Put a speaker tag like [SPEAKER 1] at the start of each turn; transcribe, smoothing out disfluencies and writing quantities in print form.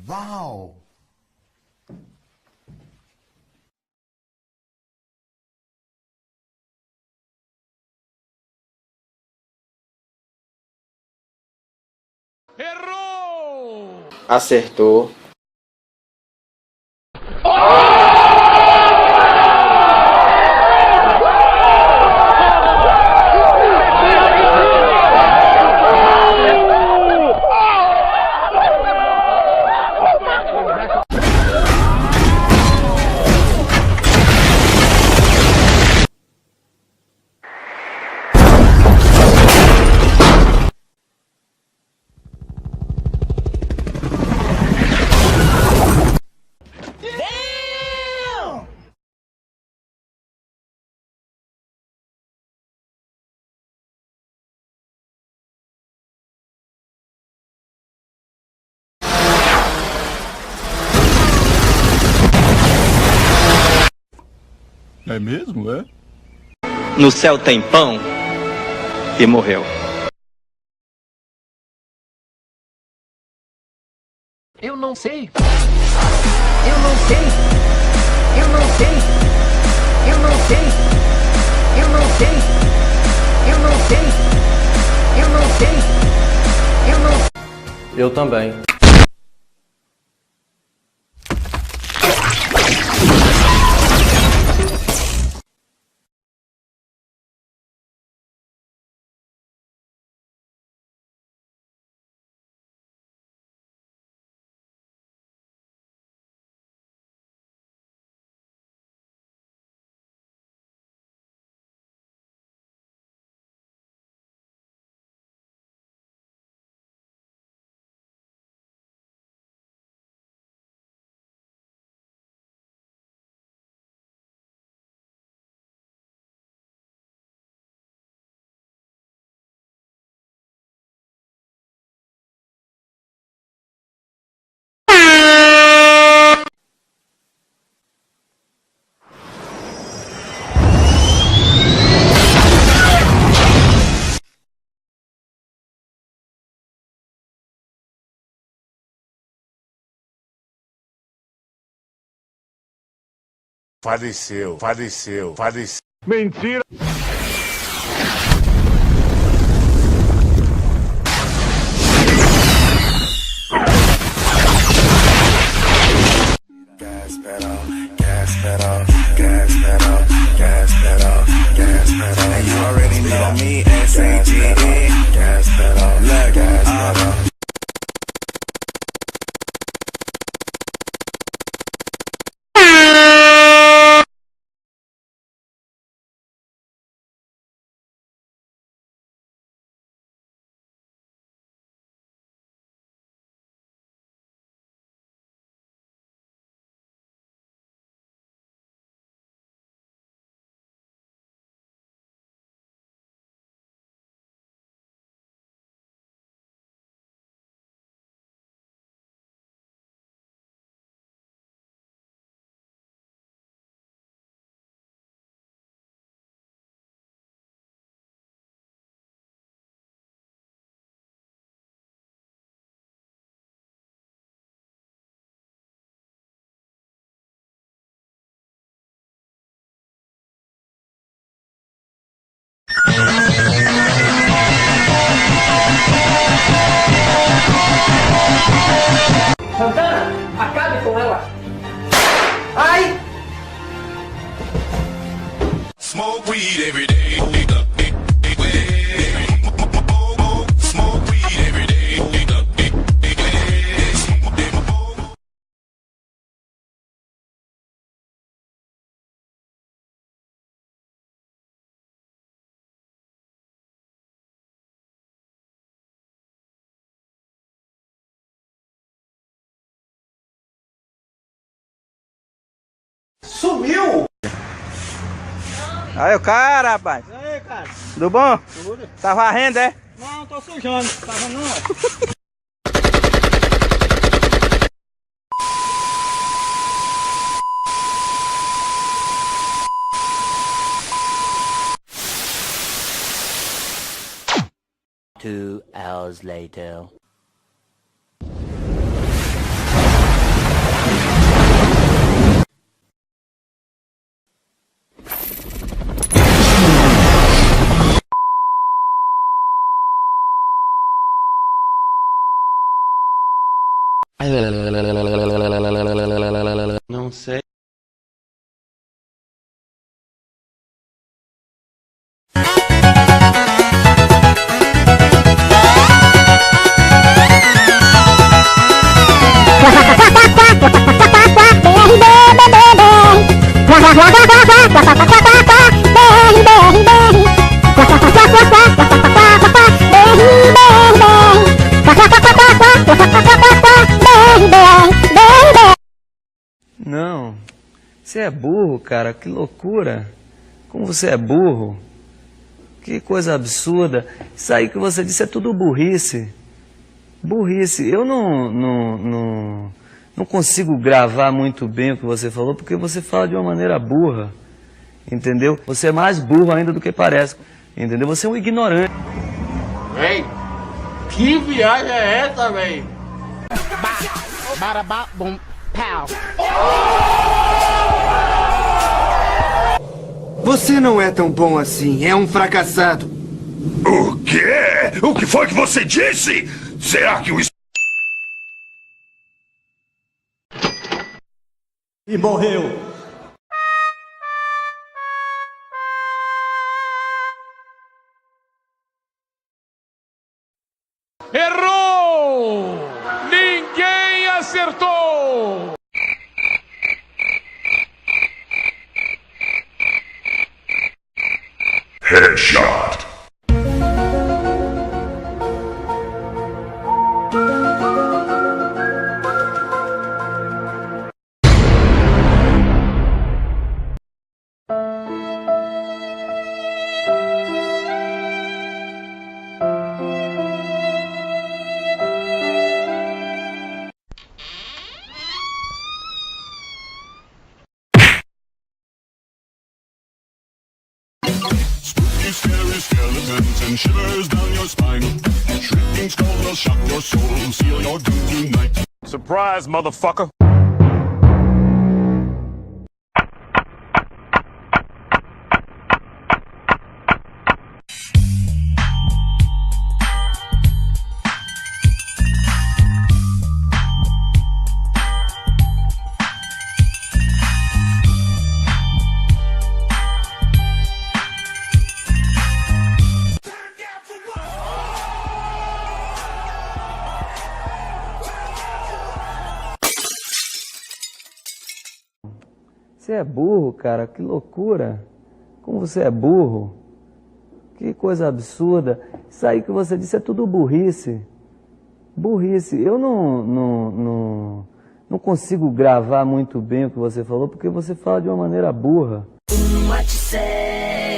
[SPEAKER 1] Uau!
[SPEAKER 2] Errou!
[SPEAKER 3] Acertou.
[SPEAKER 4] É mesmo, é?
[SPEAKER 5] No céu tem pão e morreu.
[SPEAKER 6] Eu não sei. Eu não sei. Eu não sei. Eu não sei. Eu não sei. Eu não sei. Eu não sei. Eu não.
[SPEAKER 3] Eu também.
[SPEAKER 1] Faleceu, faleceu, faleceu.
[SPEAKER 4] Mentira!
[SPEAKER 7] Gas pedal, gas pedal, gas pedal, gas pedal, gas pedal. And you already know me, S-A-G-E. Gas pedal, look, gas pedal.
[SPEAKER 6] Santana, acabe com ela. Ai!
[SPEAKER 7] Smoke weed every day. Smoke weed every day.
[SPEAKER 6] Sumiu!
[SPEAKER 5] Aí o cara, rapaz.
[SPEAKER 8] E aí, cara?
[SPEAKER 5] Tudo bom?
[SPEAKER 8] Tudo?
[SPEAKER 5] Tá varrendo, é?
[SPEAKER 8] Não, tô sujando. Tá vendo não?
[SPEAKER 9] Two hours later.
[SPEAKER 5] Não sei.
[SPEAKER 2] Não, você é burro, cara, que loucura. Como você é burro. Que coisa absurda. Isso aí que você disse é tudo burrice. Burrice. Eu não consigo gravar muito bem o que você falou, porque você fala de uma maneira burra. Entendeu? Você é mais burro ainda do que parece. Entendeu? Você é um ignorante.
[SPEAKER 3] Véi, que viagem é essa, véi?
[SPEAKER 6] Bum, pow.
[SPEAKER 4] Você não é tão bom assim, é um fracassado.
[SPEAKER 9] O quê? O que foi que você disse? Será que o...
[SPEAKER 8] E morreu.
[SPEAKER 3] Errou! Ninguém acertou!
[SPEAKER 9] Headshot.
[SPEAKER 10] Scary skeletons and shivers down your spine. Shrieking skulls will shock your soul, seal your doom tonight.
[SPEAKER 1] Surprise, motherfucker.
[SPEAKER 2] Você é burro, cara, que loucura. Como você é burro. Que coisa absurda. Isso aí que você disse é tudo burrice. Burrice. Eu não consigo gravar muito bem o que você falou, porque você fala de uma maneira burra.
[SPEAKER 11] What you say?